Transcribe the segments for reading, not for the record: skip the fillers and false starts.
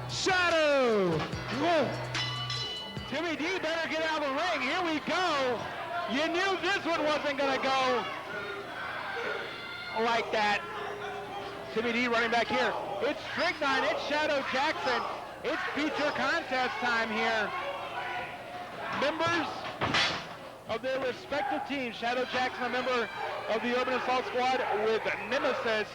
Shadow. Whoa. Timmy D better get out of the ring. Here we go. You knew this one wasn't going to go like that. Timmy D running back here. It's Stryknyn, it's Shadow Jackson. It's feature contest time here. Members of their respective teams. Shadow Jackson, a member of the Urban Assault Squad with Nemesis.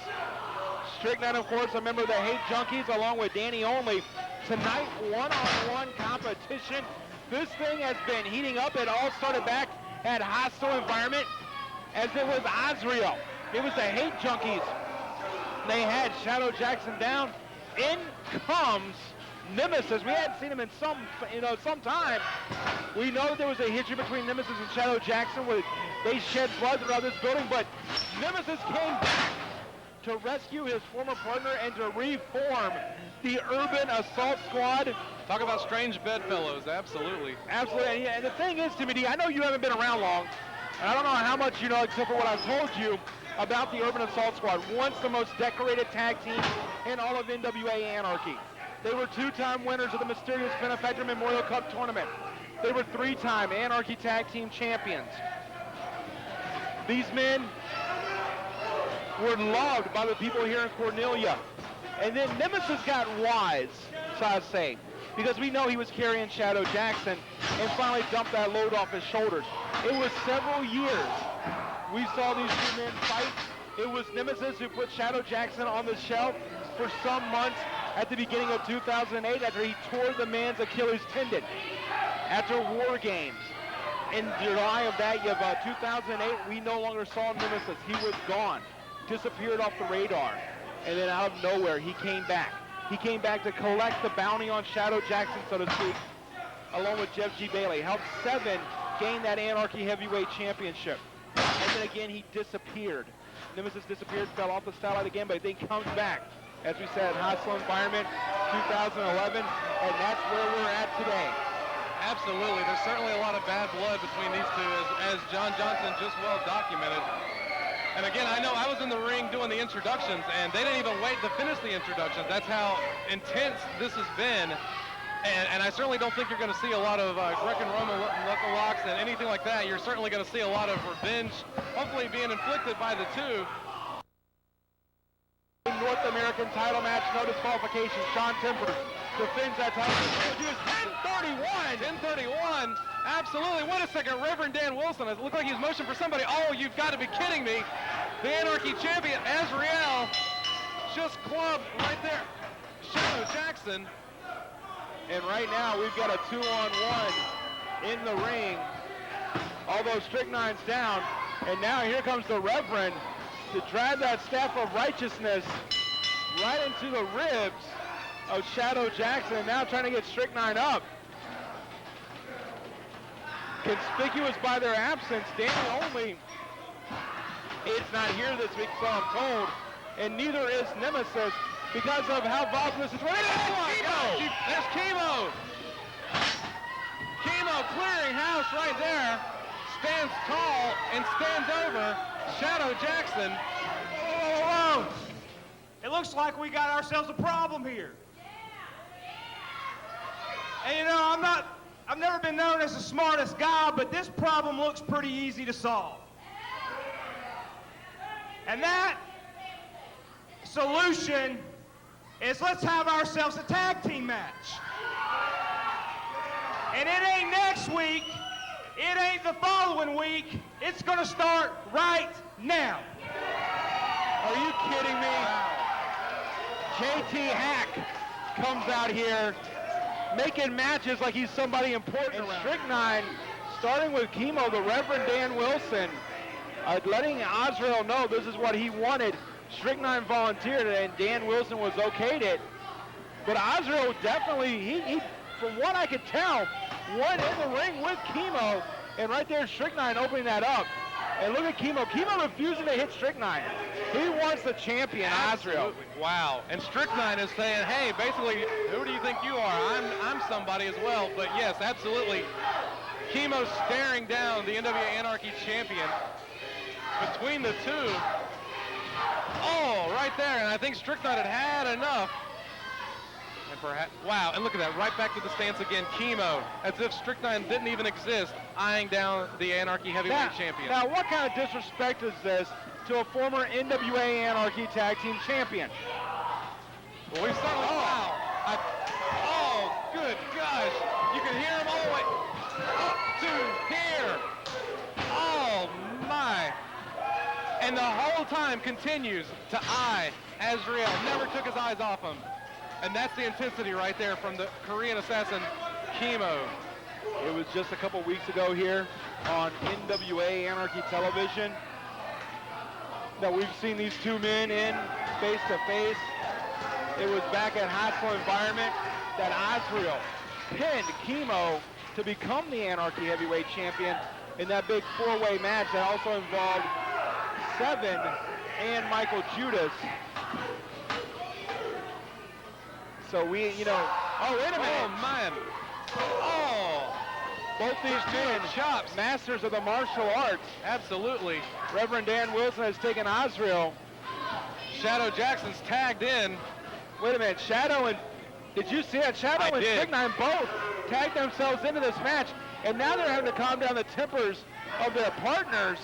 Stryknyn, of course, a member of the Hate Junkies, along with Danny Only. Tonight, one-on-one competition. This thing has been heating up. It all started back at Hostile Environment as it was Azrael. It was the Hate Junkies. They had Shadow Jackson down. In comes Nemesis. We hadn't seen him in some time. We know there was a history between Nemesis and Shadow Jackson where they shed blood throughout this building, but Nemesis came back to rescue his former partner and to reform the Urban Assault Squad. Talk about strange bedfellows, absolutely. Absolutely, and the thing is, Timmy D, I know you haven't been around long, and I don't know how much you know except for what I've told you about the Urban Assault Squad. Once the most decorated tag team in all of NWA Anarchy. They were two-time winners of the Mysterious Benefactor Memorial Cup Tournament. They were three-time Anarchy Tag Team Champions. These men were loved by the people here in Cornelia. And then Nemesis got wise, so I say, because we know he was carrying Shadow Jackson and finally dumped that load off his shoulders. It was several years we saw these two men fight. It was Nemesis who put Shadow Jackson on the shelf for some months at the beginning of 2008 after he tore the man's Achilles tendon after War Games. In July of that year, 2008, we no longer saw Nemesis. He was gone, disappeared off the radar. And then out of nowhere, he came back. He came back to collect the bounty on Shadow Jackson, so to speak, along with Jeff G. Bailey. Helped Seven gain that Anarchy Heavyweight Championship. And then again, he disappeared. Nemesis disappeared, fell off the satellite again, but then comes back. As we said, Hostile Environment, 2011, and that's where we're at today. Absolutely. There's certainly a lot of bad blood between these two, as John Johnson just well documented. And again, I know I was in the ring doing the introductions, and they didn't even wait to finish the introductions. That's how intense this has been. And I certainly don't think you're going to see a lot of Greco-Roman knuckle locks and anything like that. You're certainly going to see a lot of revenge, hopefully being inflicted by the two. North American title match, no disqualification. Sean Tempers defends that title. 10:31. Absolutely. Wait a second, Reverend Dan Wilson. It looked like he was motioning for somebody. Oh, you've got to be kidding me. The Anarchy champion, Azrael, just clubbed right there. Shadow Jackson. And right now, we've got a 2-on-1 in the ring. Although Stryknyn's down. And now here comes the Reverend to drive that staff of righteousness right into the ribs of Shadow Jackson. And now trying to get Stryknyn up. Conspicuous by their absence, Danny Only is not here this week, so I'm told, and neither is Nemesis because of how volatile this is. There's Kimo. Kimo clearing house right there, stands tall and stands over Shadow Jackson. Whoa. It looks like we got ourselves a problem here. And you know, I've never been known as the smartest guy, but this problem looks pretty easy to solve. And that solution is let's have ourselves a tag team match. And it ain't next week, it ain't the following week, it's gonna start right now. Are you kidding me? JT Hack comes out here making matches like he's somebody important. And Stryknyn, starting with Kimo, the Reverend Dan Wilson, letting Azrael know this is what he wanted. Stryknyn volunteered and Dan Wilson was okayed it. But Azrael definitely, he from what I could tell, went in the ring with Kimo. And right there, Stryknyn opening that up. And look at Kimo. Kimo refusing to hit Stryknyn. He wants the champion, Azrael. Wow. And Stryknyn is saying, hey, basically, who do you think you are? I'm somebody as well. But yes, absolutely. Kimo staring down the NWA Anarchy champion. Between the two. Oh, right there. And I think Stryknyn had enough. And perhaps, wow, and look at that, right back to the stance again. Kimo, as if Stryknyn didn't even exist, eyeing down the Anarchy heavyweight champion. Now, what kind of disrespect is this to a former NWA Anarchy tag team champion? Well, we certainly, wow. Oh, good gosh. You can hear him all the way up to here. Oh, my. And the whole time continues to eye Azrael. Never took his eyes off him. And that's the intensity right there from the Korean assassin, Kimo. It was just a couple weeks ago here on NWA Anarchy television that we've seen these two men in face-to-face. It was back at high school environment that Azrael pinned Kimo to become the Anarchy heavyweight champion in that big four-way match that also involved Seven and Michael Judas. So we, oh, wait a minute. Oh, man. Oh. Both these men, chops. masters of the martial arts. Absolutely. Reverend Dan Wilson has taken Azrael. Shadow Jackson's tagged in. Wait a minute, Shadow and, did you see that? Shadow and Stryknyn both tagged themselves into this match, and now they're having to calm down the tempers of their partners.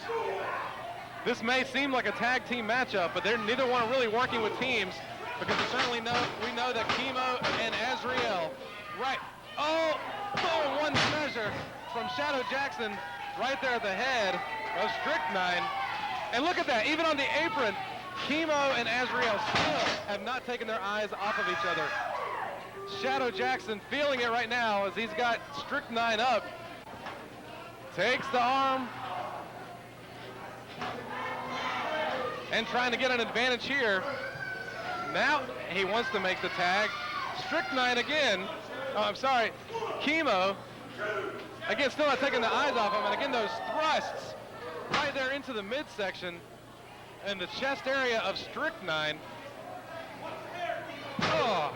This may seem like a tag team matchup, but they're neither one are really working with teams, because we know that Kimo and Azrael, right, oh, one measure from Shadow Jackson right there at the head of Stryknyn. And look at that, even on the apron, Kimo and Azrael still have not taken their eyes off of each other. Shadow Jackson feeling it right now as he's got Stryknyn up. Takes the arm. And trying to get an advantage here. Now he wants to make the tag. Stryknyn again. Oh, I'm sorry. Kimo. Again, still not taking the eyes off him. And again, those thrusts right there into the midsection and the chest area of Stryknyn. Oh.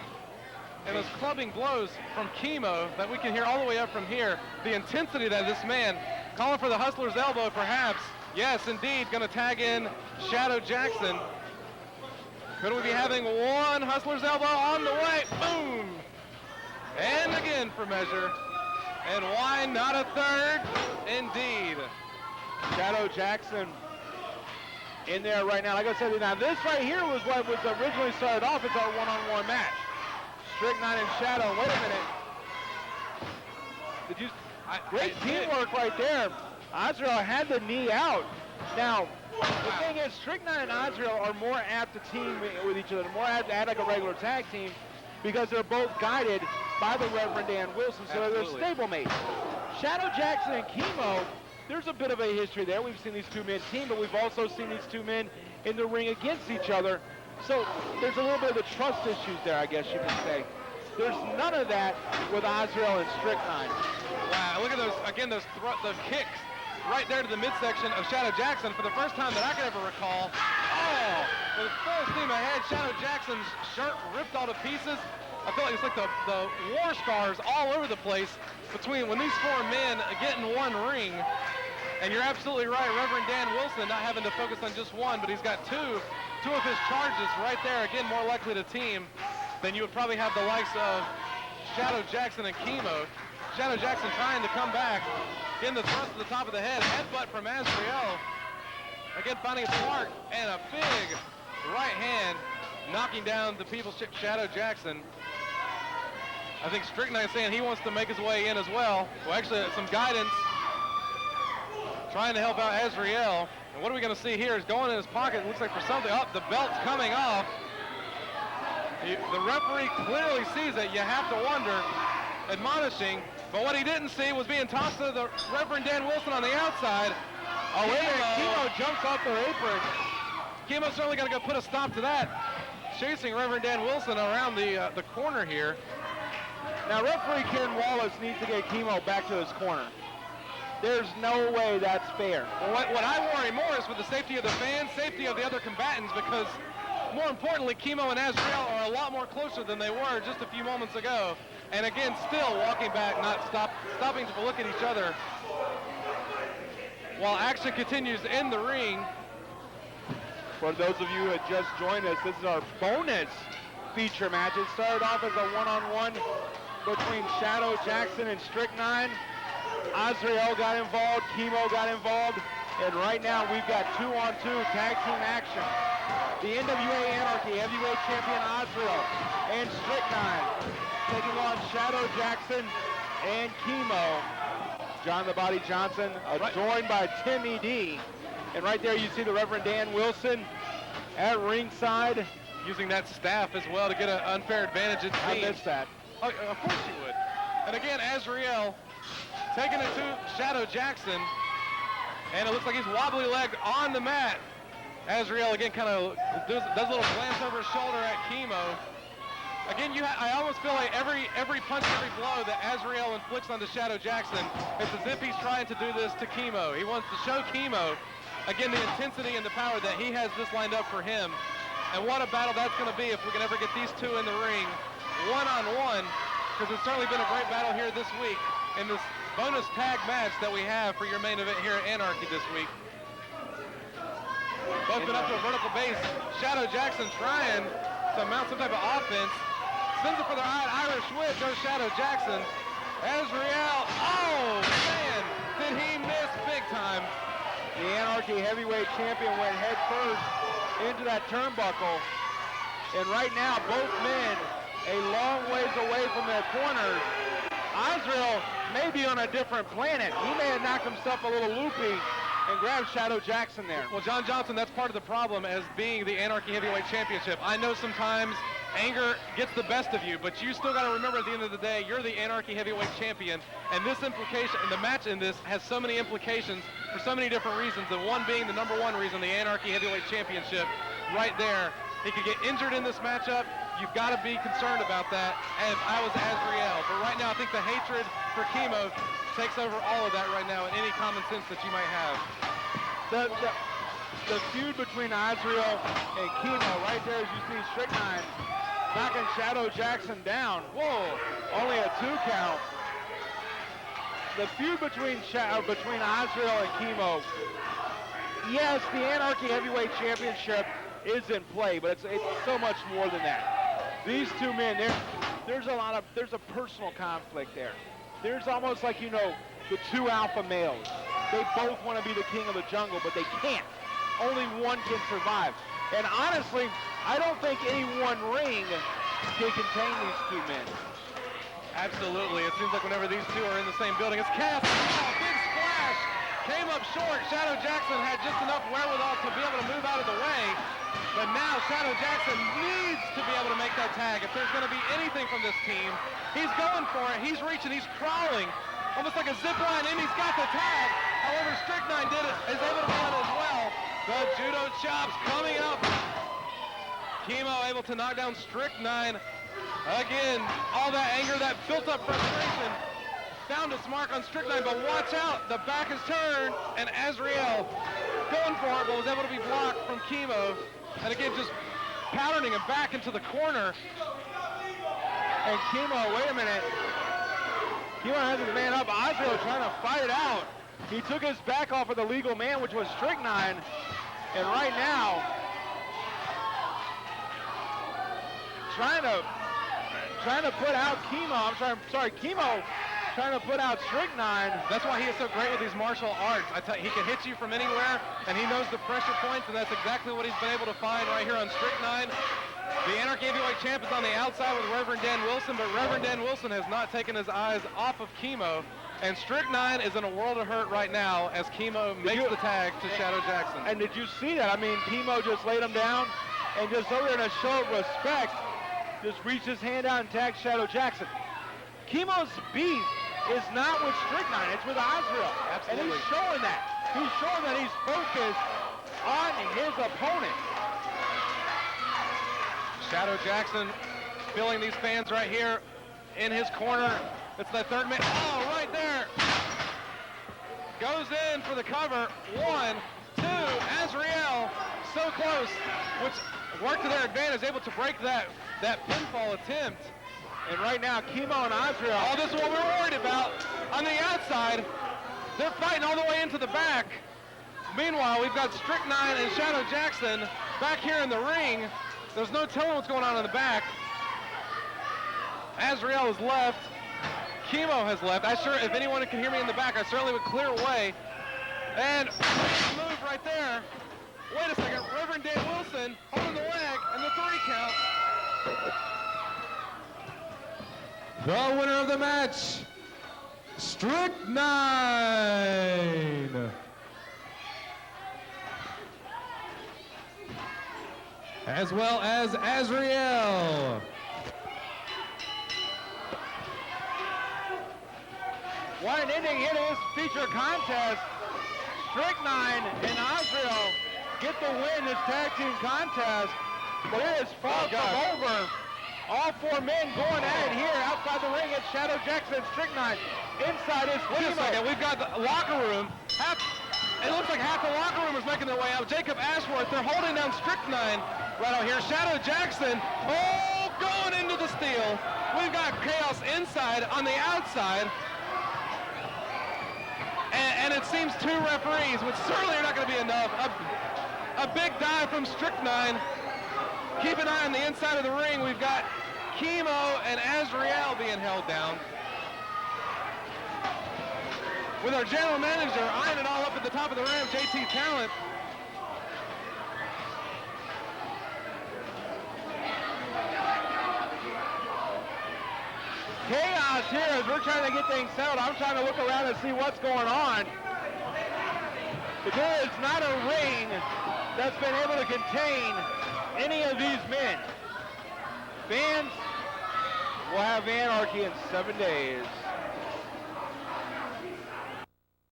And those clubbing blows from Kimo that we can hear all the way up from here. The intensity that this man, calling for the hustler's elbow perhaps. Yes, indeed, going to tag in Shadow Jackson. Could we be having one hustler's elbow on the way? Boom! And again for measure. And why not a third? Indeed. Shadow Jackson in there right now. Like I said, now this right here was what was originally started off as our one-on-one match. Stryknyn and Shadow. Wait a minute. Did you? Great teamwork right there. Azrael had the knee out. Now, the thing is, Stryknyn and Azrael are more apt to team with each other, more apt to act like a regular tag team because they're both guided by the Reverend Dan Wilson, so they're stablemates. Shadow Jackson and Kimo, there's a bit of a history there. We've seen these two men team, but we've also seen these two men in the ring against each other. So there's a little bit of the trust issues there, I guess you could say. There's none of that with Azrael and Stryknyn. Wow, look at those, again, those kicks right there to the midsection of Shadow Jackson for the first time that I can ever recall. Oh, with full steam ahead, Shadow Jackson's shirt ripped all to pieces. I feel like it's like the war scars all over the place between when these four men get in one ring. And you're absolutely right, Reverend Dan Wilson not having to focus on just one, but he's got two of his charges right there, again, more likely to team than you would probably have the likes of Shadow Jackson and Kimo. Shadow Jackson trying to come back. Again, the thrust to the top of the head. Headbutt from Azrael. Again, finding its mark. And a big right hand knocking down the People's Champ Shadow Jackson. I think Stryknyn is saying he wants to make his way in as well. Well, actually, some guidance. Trying to help out Azrael. And what are we going to see here? Is going in his pocket. It looks like for something. Oh, the belt's coming off. The referee clearly sees it. You have to wonder. Admonishing. But what he didn't see was being tossed to the Reverend Dan Wilson on the outside. Oh, wait a minute. Kimo jumps off their apron. Kimo's certainly going to go put a stop to that. Chasing Reverend Dan Wilson around the corner here. Now, referee Ken Wallace needs to get Kimo back to his corner. There's no way that's fair. Well, what I worry more is with the safety of the fans, safety of the other combatants, because more importantly, Kimo and Azrael are a lot more closer than they were just a few moments ago. And again, still walking back, not stopping to look at each other. While action continues in the ring. For those of you who had just joined us, this is our bonus feature match. It started off as a one-on-one between Shadow Jackson and Stryknyn. Azrael got involved, Kimo got involved, and right now we've got 2-on-2 tag team action. The NWA Anarchy heavyweight champion Azrael and Stryknyn taking on Shadow Jackson and Kimo. John the Body Johnson, joined by Timmy D. And right there you see the Reverend Dan Wilson at ringside. Using that staff as well to get an unfair advantage, it seems. I missed that. Oh, of course you would. And again, Azrael taking it to Shadow Jackson. And it looks like he's wobbly-legged on the mat. Azrael again kind of does a little glance over his shoulder at Kimo. Again, I almost feel like every punch, every blow that Azrael inflicts onto Shadow Jackson, it's as if he's trying to do this to Kimo. He wants to show Kimo, again, the intensity and the power that he has this lined up for him. And what a battle that's going to be if we can ever get these two in the ring one-on-one, because it's certainly been a great battle here this week in this bonus tag match that we have for your main event here at Anarchy this week. Both been up to a vertical base. Shadow Jackson trying to mount some type of offense. Spins it for the Irish whip. Goes Shadow Jackson. Azrael. Oh, man. Did he miss big time? The Anarchy heavyweight champion went head first into that turnbuckle. And right now, both men a long ways away from their corners. Azrael may be on a different planet. He may have knocked himself a little loopy and grabbed Shadow Jackson there. Well, John Johnson, that's part of the problem as being the Anarchy Heavyweight Championship. I know sometimes anger gets the best of you, but you still got to remember at the end of the day, you're the Anarchy Heavyweight Champion, and this implication, and the match in this has so many implications for so many different reasons, and one being the number one reason, the Anarchy Heavyweight Championship right there. He could get injured in this matchup. You've got to be concerned about that, and I was Azrael. But right now, I think the hatred for Kimo takes over all of that right now and any common sense that you might have. The feud between Azrael and Kimo right there, as you see Stryknyn knocking Shadow Jackson down. Whoa, only a 2 count. The feud between Azrael and Kimo, yes, the Anarchy Heavyweight Championship is in play, but it's so much more than that. These two men, there's a personal conflict there. There's almost like, you know, the two alpha males. They both want to be the king of the jungle, but they can't. Only one can survive. And honestly, I don't think any one ring can contain these two men. Absolutely. It seems like whenever these two are in the same building, it's cast. Oh, big splash. Came up short. Shadow Jackson had just enough wherewithal to be able to move out of the way. But now Shadow Jackson needs to be able to make that tag. If there's going to be anything from this team, he's going for it. He's reaching. He's crawling. Almost like a zip line, and he's got the tag. However, Stryknyn is able to run as well. The judo chops coming up. Kimo able to knock down Stryknyn. Again, all that anger, that built-up frustration found its mark on Stryknyn, but watch out. The back is turned, and Azrael going for it, but was able to be blocked from Kimo. And again, just patterning him back into the corner. And Kimo, wait a minute. Kimo has his man up. Azrael trying to fight it out. He took his back off of the legal man, which was Stryknyn. And right now, trying to put out Kimo. Kimo trying to put out Stryknyn. That's why he is so great with these martial arts. He can hit you from anywhere, and he knows the pressure points, and that's exactly what he's been able to find right here on Stryknyn. The Anarchy Heavyweight Champ is on the outside with Reverend Dan Wilson, but Reverend Dan Wilson has not taken his eyes off of Kimo. And Stryknyn is in a world of hurt right now as Kimo makes the tag to Shadow Jackson. And did you see that? I mean, Kimo just laid him down and just over there in a show of respect, just reached his hand out and tagged Shadow Jackson. Kimo's beef is not with Stryknyn, it's with Azrael. Absolutely. And he's showing that. He's showing that he's focused on his opponent. Shadow Jackson feeling these fans right here in his corner. It's that third man. Oh, right there. Goes in for the cover. 1, 2. Azrael so close, which worked to their advantage, able to break that pinfall attempt. And right now, Kimo and Azrael. Oh, this is what we're worried about. On the outside, they're fighting all the way into the back. Meanwhile, we've got Stryknyn and Shadow Jackson back here in the ring. There's no telling what's going on in the back. Azrael has left. Kimo has left. If anyone can hear me in the back, I certainly would clear away. And move right there. Wait a second. Reverend Dan Wilson holding the leg and the 3 count. The winner of the match, Stryknyn, as well as Azrael. What an ending it is, feature contest. Stryknyn and Azrael get the win this tag team contest, but it is far from over. All 4 men going at it here outside the ring. It's Shadow Jackson, Stryknyn. Inside is Wait a Kimo. second. We've got the locker room. It looks like half the locker room is making their way out. Jacob Ashworth, they're holding down Stryknyn right out here. Shadow Jackson, going into the steel. We've got chaos inside on the outside. And it seems 2 referees, which certainly are not going to be enough. A big dive from Stryknyn. Keep an eye on the inside of the ring. We've got Kimo and Azrael being held down. With our general manager eyeing it all up at the top of the ramp, JT Talent. Chaos here as we're trying to get things settled. I'm trying to look around and see what's going on. But there is not a ring that's been able to contain any of these men. Fans will have anarchy in 7 days.